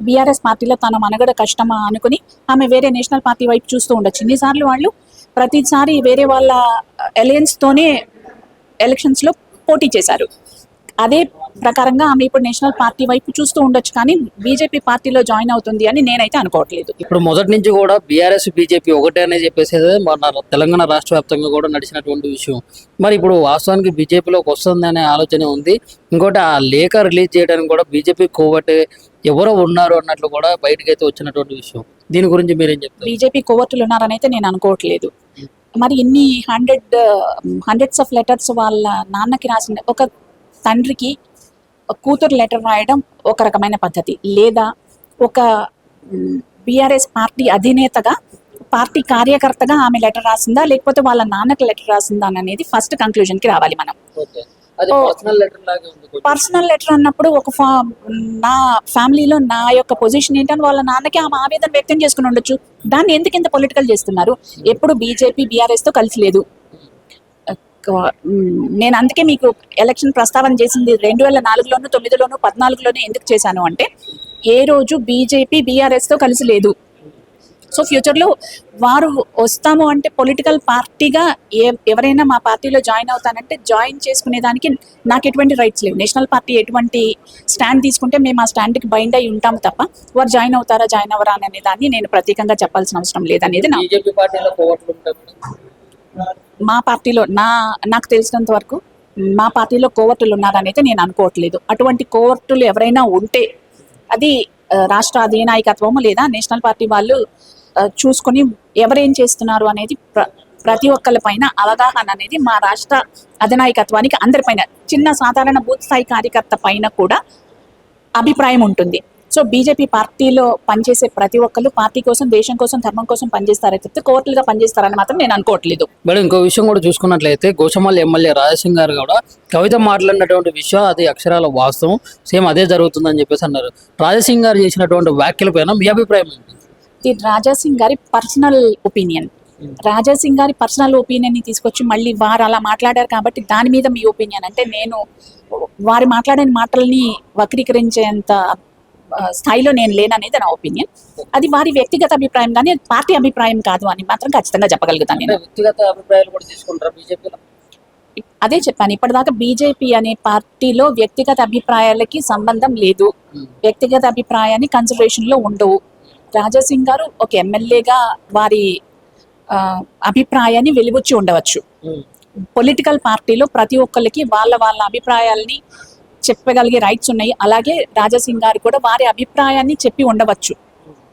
BRS పార్టీలో తన మనగడ కష్టమా అనుకుని ఆమె వేరే నేషనల్ పార్టీ వైపు చూస్తూ ఉండొచ్చు. ఇన్నిసార్లు వాళ్ళు ప్రతిసారి వేరే వాళ్ళ అలయన్స్తోనే ఎలక్షన్స్లో పోటీ చేశారు. అదే ప్రకారంగా ఆమె ఇప్పుడు నేషనల్ పార్టీ వైపు చూస్తూ ఉండొచ్చు, కానీ బీజేపీ పార్టీలో జాయిన్ అవుతుంది అని నేనైతే అనుకోవట్లేదు. ఇప్పుడు మొదటి నుంచి కూడా బీఆర్ఎస్ బీజేపీ ఒకటే అనే చెప్పేసి మన తెలంగాణ రాష్ట్ర వ్యాప్తంగా కూడా నడిచినటువంటి విషయం. మరి ఇప్పుడు వాస్తవానికి బీజేపీలోకి వస్తుంది అనే ఆలోచన ఉంది. ఇంకోటి ఆ లేఖ రిలీజ్ చేయడానికి కూడా బీజేపీ కోవటే ఎవరో ఉన్నారు అన్నట్లు కూడా బయటకైతే వచ్చినటువంటి విషయం. దీని గురించి మీరేం చెప్తారు? బీజేపీ కోవర్టులు ఉన్నారని అయితే నేను అనుకోవట్లేదు. మరి ఇన్ని హండ్రెడ్స్ ఆఫ్ లెటర్స్ వాళ్ళ నాన్నకి రాసిన, ఒక తండ్రికి కూతురు లెటర్ రాయడం ఒక రకమైన పద్ధతి, లేదా ఒక బీఆర్ఎస్ పార్టీ అధినేతగా పార్టీ కార్యకర్తగా ఆమె లెటర్ రాసిందా లేకపోతే వాళ్ళ నాన్నకి లెటర్ రాసిందా అనేది ఫస్ట్ కంక్లూజన్కి రావాలి మనం. పర్సనల్ లెటర్ అన్నప్పుడు నా ఫ్యామిలీలో నా యొక్క పొజిషన్ ఏంటని వాళ్ళ నాన్నకి ఆమె ఆవేదన వ్యక్తం చేసుకుని ఉండొచ్చు. దాన్ని ఎందుకు ఇంత పొలిటికల్ చేస్తున్నారు? ఎప్పుడు బీజేపీ బీఆర్ఎస్తో కలిసి లేదు. నేను అందుకే మీకు ఎలక్షన్ ప్రస్తావన చేసింది 2004లోను 2009లోను 2014లోను ఎందుకు చేశాను అంటే, ఏ రోజు బీజేపీ బీఆర్ఎస్తో కలిసి లేదు. సో ఫ్యూచర్లో వారు వస్తాము అంటే పొలిటికల్ పార్టీగా ఎవరైనా మా పార్టీలో జాయిన్ అవుతానంటే జాయిన్ చేసుకునేదానికి నాకు ఎటువంటి రైట్స్ లేవు. నేషనల్ పార్టీ ఎటువంటి స్టాండ్ తీసుకుంటే మేము ఆ స్టాండ్కి బైండ్ అయి ఉంటాము తప్ప వారు జాయిన్ అవుతారా జాయిన్ అవ్వరా అనే దాన్ని నేను ప్రత్యేకంగా చెప్పాల్సిన అవసరం లేదనేది నా. మా పార్టీలో నాకు తెలిసినంత వరకు మా పార్టీలో కోవర్టులు ఉన్నారని అయితే నేను అనుకోవట్లేదు. అటువంటి కోవర్టులు ఎవరైనా ఉంటే అది రాష్ట్ర అధినాయకత్వము లేదా నేషనల్ పార్టీ వాళ్ళు చూసుకొని ఎవరేం చేస్తున్నారు అనేది ప్రతి ఒక్కరి పైన అవగాహన అనేది మా రాష్ట్ర అధినాయకత్వానికి అందరిపైన, చిన్న సాధారణ బూత్ స్థాయి కార్యకర్త పైన కూడా అభిప్రాయం ఉంటుంది. సో బీజేపీ పార్టీలో పనిచేసే ప్రతి ఒక్కరు పార్టీ కోసం, దేశం కోసం, ధర్మం కోసం పనిచేస్తారే తప్పితే కోర్టులుగా పనిచేస్తారని మాత్రం నేను అనుకోవట్లేదు. మేడం, ఇంకో విషయం కూడా చూసుకున్నట్లయితే గోషమల్లి ఎమ్మెల్యే రాజాసింగ్ గారు కూడా కవిత మాట్లాడినటువంటి విషయం అది అక్షరాల వాస్తవం, సేమ్ అదే జరుగుతుందని చెప్పేసి అన్నారు. రాజాసింగ్ గారు చేసినటువంటి వ్యాఖ్యల పైన మీ అభిప్రాయం ఏంటి? ఇది రాజాసింగ్ గారి పర్సనల్ ఒపీనియన్. రాజాసింగ్ గారి పర్సనల్ ఒపీనియన్ని తీసుకొచ్చి మళ్ళీ వారు అలా మాట్లాడారు కాబట్టి దాని మీద మీ ఒపీనియన్ అంటే, నేను వారి మాట్లాడిన మాటల్ని వక్రీకరించేంత స్థాయిలో నేను లేననేది నా ఒపీనియన్. అది వారి వ్యక్తిగత అభిప్రాయం కానీ అది పార్టీ అభిప్రాయం కాదు అని మాత్రం ఖచ్చితంగా చెప్పగలుగుతాను నేను. వ్యక్తిగత అభిప్రాయాలు కూడా తీసుకుంటారా బీజేపీలో? అదే చెప్పాను, ఇప్పటిదాకా బీజేపీ అనే పార్టీలో వ్యక్తిగత అభిప్రాయాలకి సంబంధం లేదు, వ్యక్తిగత అభిప్రాయాన్ని కన్సిడరేషన్లో ఉండవు. రాజాసింగ్ గారు ఒక ఎమ్మెల్యేగా వారి అభిప్రాయాన్ని వెలిబుచ్చి ఉండవచ్చు. పొలిటికల్ పార్టీలో ప్రతి ఒక్కరికి వాళ్ళ అభిప్రాయాల్ని చెప్పగలిగే రైట్స్ ఉన్నాయి. అలాగే రాజాసింగ్ గారు కూడా వారి అభిప్రాయాన్ని చెప్పి ఉండవచ్చు.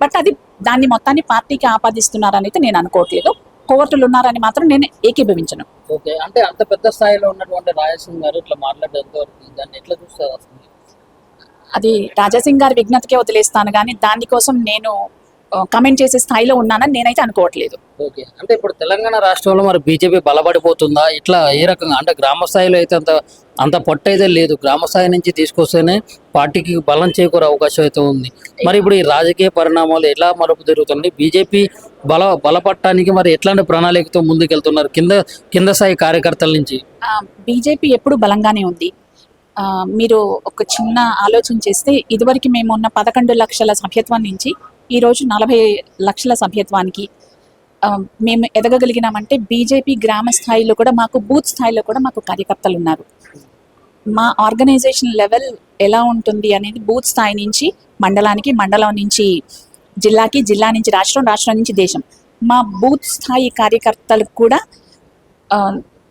బట్ అది దాన్ని మొత్తాన్ని పార్టీకి ఆపాదిస్తున్నారని అయితే నేను అనుకోవట్లేదు. కోవర్టులు ఉన్నారని మాత్రం నేను ఏకీభవించను. ఓకే, అంటే అంత పెద్ద స్థాయిలో ఉన్నటువంటి రాజాసింగ్ గారు ఇట్లా మాట్లాడేంత దాన్ని ఎట్లా చూస్తారు అసలు? అది రాజాసింగ్ గారి విజ్ఞతకే వదిలేస్తాను, కానీ దానికోసం నేను కమెంట్ చేసే స్థాయిలో ఉన్నానని నేనైతే అనుకోవట్లేదు. ఓకే, అంటే ఇప్పుడు తెలంగాణ రాష్ట్రంలో మరి బీజేపీ బలపడిపోతుందా? ఇట్లా ఏ రకంగా అంటే గ్రామ స్థాయిలో అయితే అంత పొట్ట అయితే లేదు, గ్రామ స్థాయి నుంచి తీసుకొస్తేనే పార్టీకి బలం చేకూరే అవకాశం అయితే ఉంది. మరి ఇప్పుడు ఈ రాజకీయ పరిణామాలు ఎలా మలుపు తిరుగుతుంది? బీజేపీ బలపడటానికి మరి ఎట్లాంటి ప్రణాళికతో ముందుకెళ్తున్నారు కింద స్థాయి కార్యకర్తల నుంచి? బీజేపీ ఎప్పుడు బలంగానే ఉంది. మీరు ఒక చిన్న ఆలోచన చేస్తే, ఇదివరకు మేము ఉన్న 11 లక్షల సభ్యత్వం నుంచి ఈరోజు 40 లక్షల సభ్యత్వానికి మేము ఎదగగలిగినామంటే బీజేపీ గ్రామ స్థాయిలో కూడా మాకు, బూత్ స్థాయిలో కూడా మాకు కార్యకర్తలు ఉన్నారు. మా ఆర్గనైజేషన్ లెవెల్ ఎలా ఉంటుంది అనేది బూత్ స్థాయి నుంచి మండలానికి, మండలం నుంచి జిల్లాకి, జిల్లా నుంచి రాష్ట్రం, రాష్ట్రం నుంచి దేశం, మా బూత్ స్థాయి కార్యకర్తలకు కూడా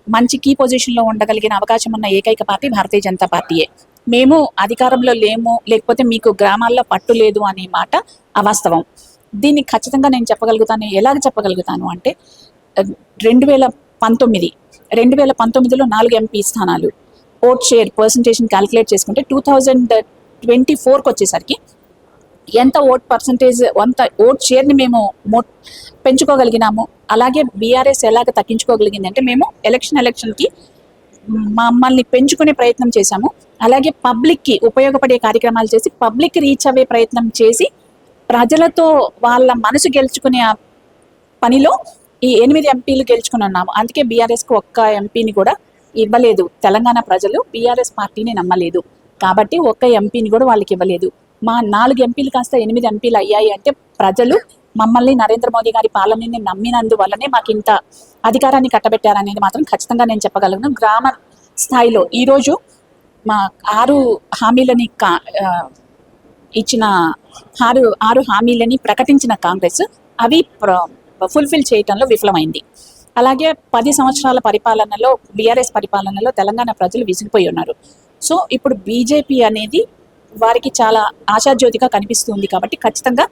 మంచి కీ పొజిషన్లో ఉండగలిగిన అవకాశం ఉన్న ఏకైక పార్టీ భారతీయ జనతా పార్టీయే. మేము అధికారంలో లేము, లేకపోతే మీకు గ్రామాల్లో పట్టు లేదు అనే మాట అవాస్తవం. దీన్ని ఖచ్చితంగా నేను చెప్పగలుగుతాను. ఎలాగ చెప్పగలుగుతాను అంటే, 2019లో 4 ఎంపీ స్థానాలు, ఓట్ షేర్ పర్సంటేజ్ని క్యాలిక్యులేట్ చేసుకుంటే 2024కి వచ్చేసరికి ఎంత ఓట్ షేర్ని మేము పెంచుకోగలిగినాము. అలాగే బీఆర్ఎస్ ఎలాగ తగ్గించుకోగలిగింది అంటే, మేము ఎలక్షన్కి మమ్మల్ని పెంచుకునే ప్రయత్నం చేశాము. అలాగే పబ్లిక్కి ఉపయోగపడే కార్యక్రమాలు చేసి, పబ్లిక్ రీచ్ అయ్యే ప్రయత్నం చేసి, ప్రజలతో వాళ్ళ మనసు గెలుచుకునే పనిలో ఈ 8 ఎంపీలు గెలుచుకుని ఉన్నాము. అందుకే బీఆర్ఎస్కి ఒక్క ఎంపీని కూడా ఇవ్వలేదు. తెలంగాణ ప్రజలు బీఆర్ఎస్ పార్టీని నమ్మలేదు కాబట్టి ఒక్క ఎంపీని కూడా వాళ్ళకి ఇవ్వలేదు. మా 4 ఎంపీలు కాస్త 8 ఎంపీలు అయ్యాయి అంటే ప్రజలు మమ్మల్ని నరేంద్ర మోదీ గారి పాలనని నమ్మినందువల్లనే మాకు ఇంత అధికారాన్ని కట్టబెట్టారనేది మాత్రం ఖచ్చితంగా నేను చెప్పగలను. గ్రామ స్థాయిలో ఈరోజు మా 6 హామీలని ఇచ్చిన 6 హామీలని ప్రకటించిన కాంగ్రెస్ అవి ఫుల్ఫిల్ చేయటంలో విఫలమైంది. అలాగే 10 సంవత్సరాల పరిపాలనలో బీఆర్ఎస్ పరిపాలనలో తెలంగాణ ప్రజలు విసిగిపోయి ఉన్నారు. సో ఇప్పుడు బీజేపీ అనేది వారికి చాలా ఆశాజ్యోతిగా కనిపిస్తుంది. కాబట్టి ఖచ్చితంగా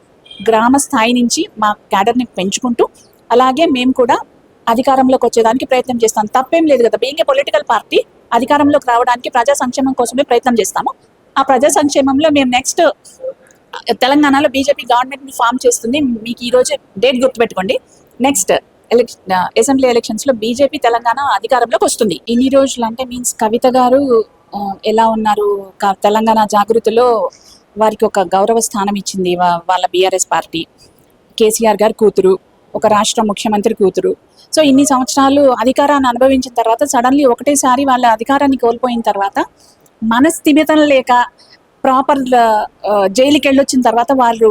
గ్రామ స్థాయి నుంచి మా క్యాడర్ని పెంచుకుంటూ అలాగే మేము కూడా అధికారంలోకి వచ్చేదానికి ప్రయత్నం చేస్తాం. తప్పేం లేదు కదా, బీయింగ్ ఏ పొలిటికల్ పార్టీ అధికారంలోకి రావడానికి ప్రజా సంక్షేమం కోసమే ప్రయత్నం చేస్తాము. ఆ ప్రజా సంక్షేమంలో మేము నెక్స్ట్ తెలంగాణలో బీజేపీ గవర్నమెంట్ని ఫామ్ చేస్తుంది. మీకు ఈరోజు డేట్ గుర్తుపెట్టుకోండి, నెక్స్ట్ అసెంబ్లీ ఎలక్షన్స్లో బీజేపీ తెలంగాణ అధికారంలోకి వస్తుంది. ఇన్ని రోజులు అంటే మీన్స్ కవిత గారు ఎలా ఉన్నారు, తెలంగాణ జాగృతిలో వారికి ఒక గౌరవ స్థానం ఇచ్చింది వాళ్ళ బీఆర్ఎస్ పార్టీ. కేసీఆర్ గారు కూతురు, ఒక రాష్ట్ర ముఖ్యమంత్రి కూతురు. సో ఇన్ని సంవత్సరాలు అధికారాన్ని అనుభవించిన తర్వాత సడన్లీ ఒకటేసారి వాళ్ళ అధికారాన్ని కోల్పోయిన తర్వాత మనస్థిమితం లేక ప్రాపర్ జైలుకి వెళ్ళొచ్చిన తర్వాత వాళ్ళు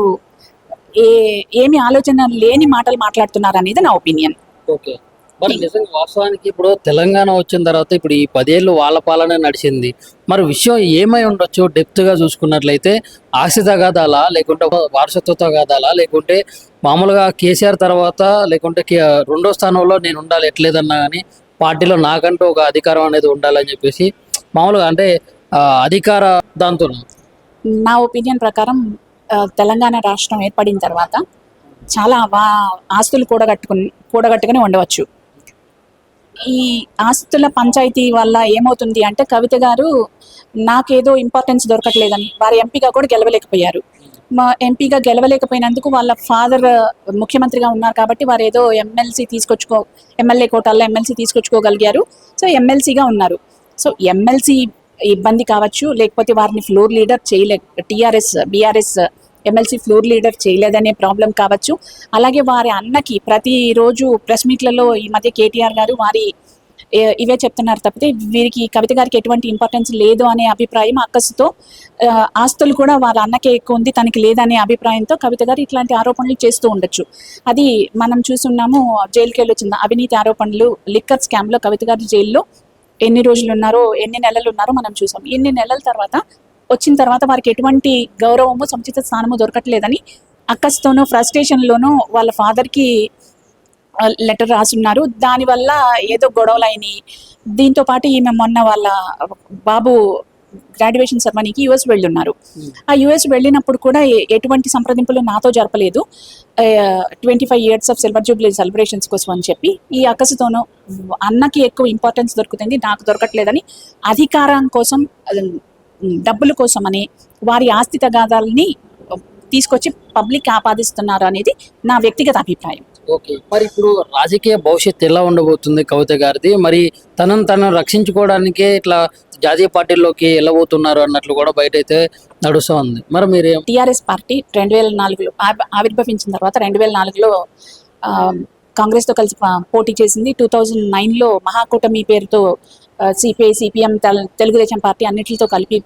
ఏమి ఆలోచన లేని మాటలు మాట్లాడుతున్నారు అనేది నా ఒపీనియన్. ఓకే, మరి నిజంగా వాస్తవానికి ఇప్పుడు తెలంగాణ వచ్చిన తర్వాత ఇప్పుడు ఈ 10 ఏళ్ళు వాళ్ళ పాలన నడిచింది. మరి విషయం ఏమై ఉండొచ్చు డెప్త్ గా చూసుకున్నట్లయితే ఆస్తి తగాదాలా, లేకుంటే వారసత్వ తగాదాలా, లేకుంటే మామూలుగా కేసీఆర్ తర్వాత లేకుంటే రెండో స్థానంలో నేను ఉండాలి ఎట్లేదన్నా కానీ పార్టీలో నాకంటూ ఒక అధికారం అనేది ఉండాలని చెప్పేసి మామూలుగా అంటే అధికార దాంతో నా ఒపీనియన్ ప్రకారం తెలంగాణ రాష్ట్రం ఏర్పడిన తర్వాత చాలా ఆస్తులు కూడగట్టుకుని ఉండవచ్చు. ఈ ఆస్తుల పంచాయతీ వల్ల ఏమవుతుంది అంటే కవిత గారు నాకేదో ఇంపార్టెన్స్ దొరకట్లేదని వారు ఎంపీగా కూడా గెలవలేకపోయారు. ఎంపీగా గెలవలేకపోయినందుకు వాళ్ళ ఫాదర్ ముఖ్యమంత్రిగా ఉన్నారు కాబట్టి వారు ఏదో ఎమ్మెల్యే కోటాల్లో ఎమ్మెల్సీ తీసుకొచ్చుకోగలిగారు. సో ఎమ్మెల్సీగా ఉన్నారు. సో ఎమ్మెల్సీ ఇబ్బంది కావచ్చు, లేకపోతే వారిని floor leader BRS MLC floor leader చేయలేదనే ప్రాబ్లం కావచ్చు. అలాగే వారి అన్నకి ప్రతిరోజు ప్రెస్ మీట్లలో ఈ మధ్య కేటీఆర్ గారు ఇవే చెప్తున్నారు తప్పితే వీరికి కవిత గారికి ఎటువంటి ఇంపార్టెన్స్ లేదు అనే అభిప్రాయం అక్కసుతో ఆస్తులు కూడా వాళ్ళ అన్నకే ఎక్కువ ఉంది తనకి లేదనే అభిప్రాయంతో కవిత గారు ఇట్లాంటి ఆరోపణలు చేస్తూ ఉండొచ్చు. అది మనం చూస్తున్నాము. జైలుకి వెళ్ళొచ్చిన అవినీతి ఆరోపణలు, లిక్కర్ స్కామ్లో కవిత గారు జైల్లో ఎన్ని రోజులు ఉన్నారో ఎన్ని నెలలు ఉన్నారో మనం చూసాం. ఇన్ని నెలల తర్వాత వచ్చిన తర్వాత వారికి ఎటువంటి గౌరవము సముచిత స్థానము దొరకట్లేదని అక్కస్తోనూ ఫ్రస్ట్రేషన్లోనూ వాళ్ళ ఫాదర్కి లెటర్ రాసున్నారు. దానివల్ల ఏదో గొడవలైనవి. దీంతో పాటు ఈమె మొన్న వాళ్ళ బాబు గ్రాడ్యుయేషన్ సెరమనీకి యుఎస్ వెళ్ళున్నారు. ఆ యుఎస్ వెళ్ళినప్పుడు కూడా ఎటువంటి సంప్రదింపులు నాతో జరపలేదు. 25 years of silver Jubilee celebrations కోసం అని చెప్పి ఈ అక్కసుతోనూ అన్నకి ఎక్కువ ఇంపార్టెన్స్ దొరుకుతుంది, నాకు దొరకట్లేదని అధికారం కోసం డబ్బుల కోసమని వారి ఆస్తి తగాదాలని తీసుకొచ్చి పబ్లిక్ ఆపాదిస్తున్నారు అనేది నా వ్యక్తిగత అభిప్రాయం. ఓకే, మరి ఇప్పుడు రాజకీయ భవిష్యత్తు ఎలా ఉండబోతుంది కవిత గారిది? మరి తనను రక్షించుకోవడానికే ఇట్లా జాతీయ పార్టీల్లోకి వెళ్ళబోతున్నారు అన్నట్లు కూడా బయట అయితే నడుస్తూ ఉంది. మరి మీరేం టీఆర్ఎస్ పార్టీ 2004లో ఆవిర్భవించిన తర్వాత 2004లో కాంగ్రెస్తో కలిసి పోటీ చేసింది. 2009లో మహాకూటమి పేరుతో సిపిఐ, సిపిఎం, తెలుగుదేశం పార్టీ అన్నిటితో కలిపి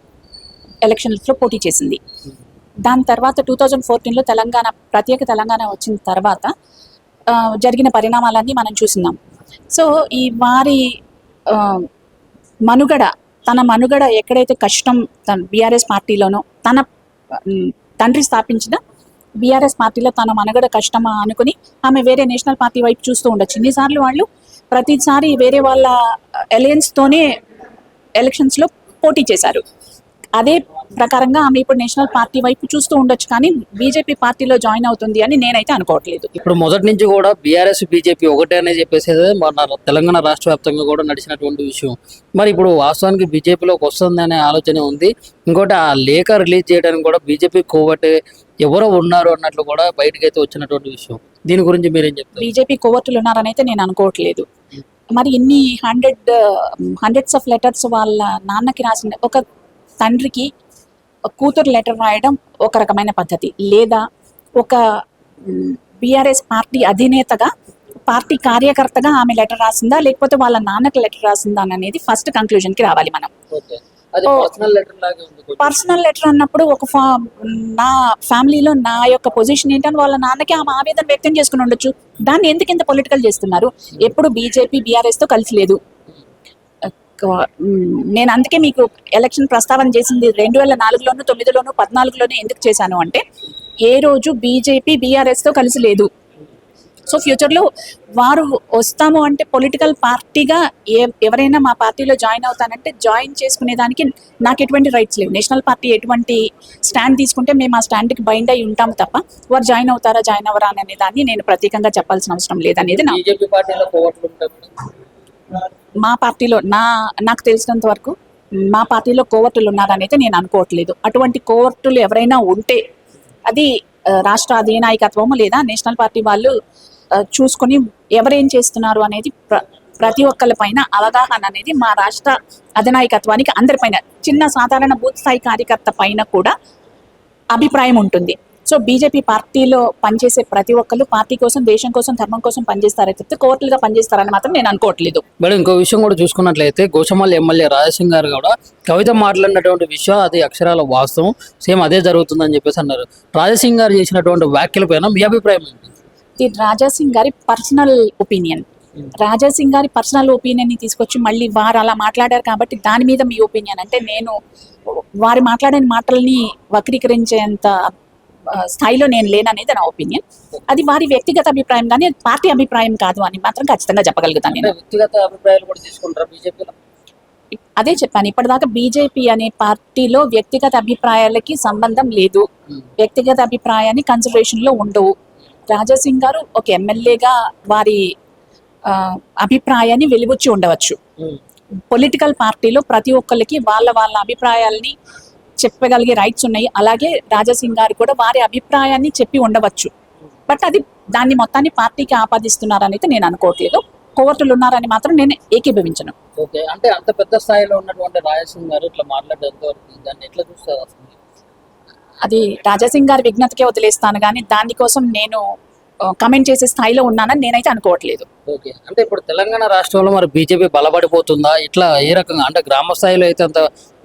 ఎలక్షన్స్లో పోటీ చేసింది. దాని తర్వాత 2014లో ప్రత్యేక తెలంగాణ వచ్చిన తర్వాత జరిగిన పరిణామాలన్నీ మనం చూస్తున్నాం. సో ఈ వారి తన మనుగడ ఎక్కడైతే కష్టం బీఆర్ఎస్ పార్టీలోనో తన తండ్రి స్థాపించిన బీఆర్ఎస్ పార్టీలో తన మనుగడ కష్టమా అనుకుని ఆమె వేరే నేషనల్ పార్టీ వైపు చూస్తూ ఉండొచ్చు. ఇన్నిసార్లు వాళ్ళు ప్రతిసారి వేరే వాళ్ళ అలయన్స్తోనే ఎలక్షన్స్లో పోటీ చేశారు. అదే ప్రకారంగా ఆమె ఇప్పుడు నేషనల్ పార్టీ వైపు చూస్తూ ఉండొచ్చు, కానీ బీజేపీ పార్టీలో జాయిన్ అవుతుంది అని నేనైతే అనుకోవట్లేదు. ఇప్పుడు మొదటి నుంచి కూడా బీఆర్ఎస్ బీజేపీ ఒకటే అని చెప్పేసి మన తెలంగాణ రాష్ట్ర వ్యాప్తంగా కూడా నడిచినటువంటి విషయం. మరి ఇప్పుడు వాస్తవానికి బీజేపీలోకి వస్తుంది అనే ఆలోచన ఉంది. ఇంకోటి ఆ లేఖ రిలీజ్ చేయడానికి కూడా బీజేపీ కోవటే ఎవరో ఉన్నారు అన్నట్లు కూడా బయటకు అయితే వచ్చినటువంటి విషయం. దీని గురించి మీరేం చెప్తారు? బీజేపీ కోవర్టులు ఉన్నారని అయితే నేను అనుకోవట్లేదు. మరి ఇన్ని హండ్రెడ్స్ ఆఫ్ లెటర్స్ వాళ్ళ నాన్నకి రాసిన ఒక తండ్రికి కూతురు లెటర్ రాయడం ఒక రకమైన పద్ధతి, లేదా ఒక బీఆర్ఎస్ పార్టీ అధినేతగా పార్టీ కార్యకర్తగా ఆమె లెటర్ రాసిందా లేకపోతే వాళ్ళ నాన్నకి లెటర్ రాసిందా అనేది ఫస్ట్ కంక్లూజన్కి రావాలి మనం. అది పర్సనల్ లెటర్ లాగే ఉంది కొంచెం. పర్సనల్ లెటర్ అన్నప్పుడు నా ఫ్యామిలీలో నా యొక్క పొజిషన్ ఏంటని వాళ్ళ నాన్నకి ఆమె ఆవేదన వ్యక్తం చేసుకుని ఉండొచ్చు. దాన్ని ఎందుకు ఇంత పొలిటికల్ చేస్తున్నారు? ఎప్పుడు బీజేపీ బీఆర్ఎస్ తో కలిసి లేదు. నేను అందుకే మీకు ఎలక్షన్ ప్రస్తావన చేసింది 2004లోను 9లోను 14లోను ఎందుకు చేశాను అంటే ఏ రోజు బీజేపీ బీఆర్ఎస్ తో కలిసి లేదు. సో ఫ్యూచర్లో వారు వస్తాము అంటే పొలిటికల్ పార్టీగా ఎవరైనా మా పార్టీలో జాయిన్ అవుతానంటే జాయిన్ చేసుకునే దానికి నాకు ఎటువంటి రైట్స్ లేవు. నేషనల్ పార్టీ ఎటువంటి స్టాండ్ తీసుకుంటే మేము ఆ స్టాండ్కి బైండ్ అయి ఉంటాము తప్ప వారు జాయిన్ అవుతారా జాయిన్ అవ్వరా అనే దాన్ని నేను ప్రత్యేకంగా చెప్పాల్సిన అవసరం లేదనేది నా బీజేపీ పార్టీలో కోవట్లు ఉంటాయి. మా పార్టీలో నాకు తెలిసినంత వరకు మా పార్టీలో కోవర్టులు ఉన్నారనైతే నేను అనుకోవట్లేదు. అటువంటి కోవర్టులు ఎవరైనా ఉంటే అది రాష్ట్ర అధినాయకత్వము లేదా నేషనల్ పార్టీ వాళ్ళు చూసుకొని ఎవరేం చేస్తున్నారు అనేది ప్రతి ఒక్కరి పైన అవగాహన అనేది మా రాష్ట్ర అధినాయకత్వానికి అందరిపైన చిన్న సాధారణ బూత్ స్థాయి కార్యకర్త పైన కూడా అభిప్రాయం ఉంటుంది. సో బీజేపీ పార్టీలో పనిచేసే ప్రతి ఒక్కరు పార్టీ కోసం దేశం కోసం ధర్మం కోసం పనిచేస్తారే చెప్తే కోర్టులుగా పనిచేస్తారని మాత్రం నేను అనుకోవట్లేదు. మేడం ఇంకో విషయం కూడా చూసుకున్నట్లయితే గోషమల్ ఎమ్మెల్యే రాజసింగ్ గారు కూడా కవిత మాట్లాడినటువంటి విషయం అది అక్షరాల వాస్తవం, సేమ్ అదే జరుగుతుందని చెప్పేసి అన్నారు. రాజసింగ్ గారు చేసినటువంటి వ్యాఖ్యల పైన మీ అభిప్రాయం ఏంటి? ఇది రాజాసింగ్ గారి పర్సనల్ ఒపీనియన్. రాజాసింగ్ గారి పర్సనల్ ఒపీనియన్ని తీసుకొచ్చి మళ్ళీ వారు అలా మాట్లాడారు కాబట్టి దాని మీద మీ ఒపీనియన్ అంటే నేను వారు మాట్లాడిన మాటల్ని వక్రీకరించేంత స్థాయిలో నేను లేననేది నా ఒపీనియన్. అది వారి వ్యక్తిగత అభిప్రాయం కానీ అది పార్టీ అభిప్రాయం కాదు అని మాత్రం ఖచ్చితంగా చెప్పగలుగుతాను నేను. వ్యక్తిగత అభిప్రాయాలు కూడా తీసుకుంటారా బీజేపీలో? అదే చెప్పాను, ఇప్పటిదాకా బీజేపీ అనే పార్టీలో వ్యక్తిగత అభిప్రాయాలకి సంబంధం లేదు. వ్యక్తిగత అభిప్రాయాన్ని కన్సిడరేషన్ లో ఉండవు. రాజాసింగ్ గారు ఒక ఎమ్మెల్యేగా వారి అభిప్రాయాన్ని వెలిబుచ్చి ఉండవచ్చు. పొలిటికల్ పార్టీలో ప్రతి ఒక్కరికి వాళ్ళ అభిప్రాయాల్ని చెప్పగలిగే రైట్స్ ఉన్నాయి. అలాగే రాజాసింగ్ గారు కూడా వారి అభిప్రాయాన్ని చెప్పి ఉండవచ్చు. బట్ అది దాన్ని మొత్తాన్ని పార్టీకి ఆపాదిస్తున్నారని అయితే నేను అనుకోవట్లేదు. కోవర్టులు ఉన్నారని మాత్రం నేను ఏకీభవించను. ఓకే, అంటే అంత పెద్ద స్థాయిలో ఉన్నటువంటి రాజసింగ్ గారు ఇట్లా మాట్లాడేంత దాన్ని ఎట్లా చూస్తారు అసలు? అది రాజాసింగ్ గారి విజ్ఞతకే వదిలేస్తాను కానీ దానికోసం నేను కమెంట్ చేసే స్థాయిలో ఉన్నానని నేనైతే అనుకోవట్లేదు. ఓకే, అంటే ఇప్పుడు తెలంగాణ రాష్ట్రంలో మరి బీజేపీ బలపడిపోతుందా? ఇట్లా ఏ రకంగా అంటే గ్రామ స్థాయిలో అయితే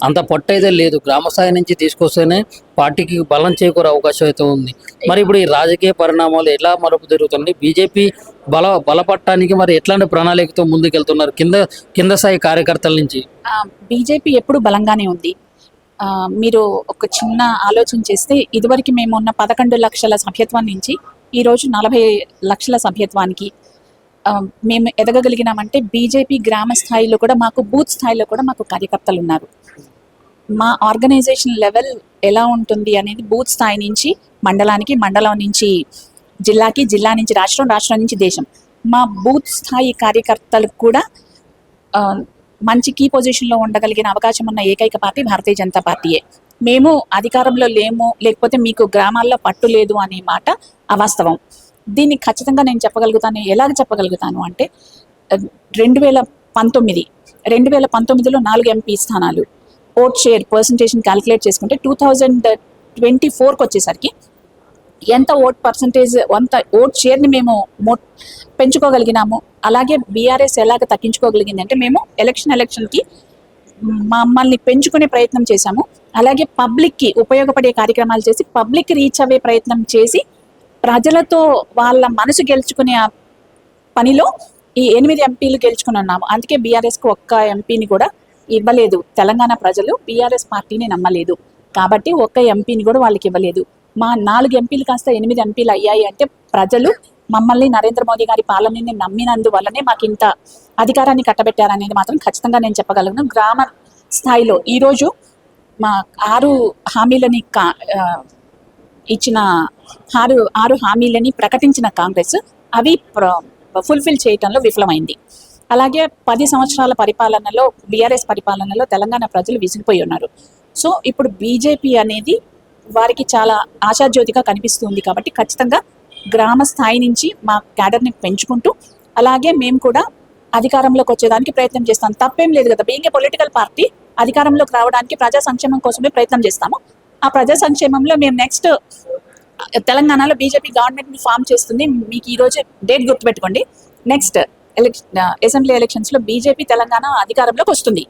అంత పొట్ట అయితే లేదు. గ్రామ స్థాయి నుంచి తీసుకొస్తేనే పార్టీకి బలం చేకూరే అవకాశం అయితే ఉంది. మరి ఇప్పుడు ఈ రాజకీయ పరిణామాలు ఎలా మలుపు జరుగుతుంది? బీజేపీ బలపడటానికి మరి ఎట్లాంటి ప్రణాళికతో ముందుకెళ్తున్నారు కింద స్థాయి కార్యకర్తల నుంచి? బీజేపీ ఎప్పుడు బలంగానే ఉంది. మీరు ఒక చిన్న ఆలోచన చేస్తే ఇదివరకు మేము ఉన్న 11 లక్షల సభ్యత్వం నుంచి ఈరోజు 40 లక్షల సభ్యత్వానికి మేము ఎదగగలిగినామంటే బీజేపీ గ్రామ స్థాయిలో కూడా మాకు బూత్ స్థాయిలో కూడా మాకు కార్యకర్తలు ఉన్నారు. మా ఆర్గనైజేషన్ లెవెల్ ఎలా ఉంటుంది అనేది బూత్ స్థాయి నుంచి మండలానికి, మండలం నుంచి జిల్లాకి, జిల్లా నుంచి రాష్ట్రం, రాష్ట్రం నుంచి దేశం. మా బూత్ స్థాయి కార్యకర్తలకు కూడా మంచి కీ పొజిషన్లో ఉండగలిగిన అవకాశం ఉన్న ఏకైక పార్టీ భారతీయ జనతా పార్టీయే. మేము అధికారంలో లేము, లేకపోతే మీకు గ్రామాల్లో పట్టు లేదు అనే మాట అవాస్తవం. దీన్ని ఖచ్చితంగా నేను చెప్పగలుగుతాను. ఎలాగ చెప్పగలుగుతాను అంటే 2019లో 4 ఎంపీ స్థానాలు ఓట్ షేర్ పర్సంటేజ్ని క్యాలిక్యులేట్ చేసుకుంటే 2024కి వచ్చేసరికి ఎంత ఓట్ షేర్ని మేము పెంచుకోగలిగినాము. అలాగే బీఆర్ఎస్ ఎలాగ తగ్గించుకోగలిగింది అంటే మేము ఎలక్షన్కి మమ్మల్ని పెంచుకునే ప్రయత్నం చేశాము. అలాగే పబ్లిక్కి ఉపయోగపడే కార్యక్రమాలు చేసి పబ్లిక్ రీచ్ అయ్యే ప్రయత్నం చేసి ప్రజలతో వాళ్ళ మనసు గెలుచుకునే పనిలో ఈ 8 ఎంపీలు గెలుచుకుని ఉన్నాము. అందుకే బీఆర్ఎస్కి ఒక్క ఎంపీని కూడా ఇవ్వలేదు. తెలంగాణ ప్రజలు బీఆర్ఎస్ పార్టీని నమ్మలేదు కాబట్టి ఒక్క ఎంపీని కూడా వాళ్ళకి ఇవ్వలేదు. మా 4 ఎంపీలు కాస్త 8 ఎంపీలు అయ్యాయి అంటే ప్రజలు మమ్మల్ని నరేంద్ర మోదీ గారి పాలనని నమ్మినందువల్లనే మాకు ఇంత అధికారాన్ని కట్టబెట్టారనేది మాత్రం ఖచ్చితంగా నేను చెప్పగలను. గ్రామ స్థాయిలో ఈరోజు మా 6 హామీలని ఇచ్చిన 6 హామీలని ప్రకటించిన కాంగ్రెస్ అవి ఫుల్ఫిల్ చేయటంలో విఫలమైంది. అలాగే 10 సంవత్సరాల పరిపాలనలో బీఆర్ఎస్ పరిపాలనలో తెలంగాణ ప్రజలు విసిగిపోయి ఉన్నారు. సో ఇప్పుడు బీజేపీ అనేది వారికి చాలా ఆశాజ్యోతిగా కనిపిస్తుంది కాబట్టి ఖచ్చితంగా గ్రామ స్థాయి నుంచి మా క్యాడర్ని పెంచుకుంటూ అలాగే మేము కూడా అధికారంలోకి వచ్చేదానికి ప్రయత్నం చేస్తాం. తప్పేం లేదు కదా. బీయింగ్ ఏ పొలిటికల్ పార్టీ అధికారంలోకి రావడానికి ప్రజా సంక్షేమం కోసమే ప్రయత్నం చేస్తాము. ఆ ప్రజా సంక్షేమంలో మేము నెక్స్ట్ తెలంగాణలో బీజేపీ గవర్నమెంట్ని ఫామ్ చేస్తుంది. మీకు ఈరోజు డేట్ గుర్తుపెట్టుకోండి. నెక్స్ట్ అసెంబ్లీ ఎలక్షన్స్లో బీజేపీ తెలంగాణ అధికారంలోకి వస్తుంది.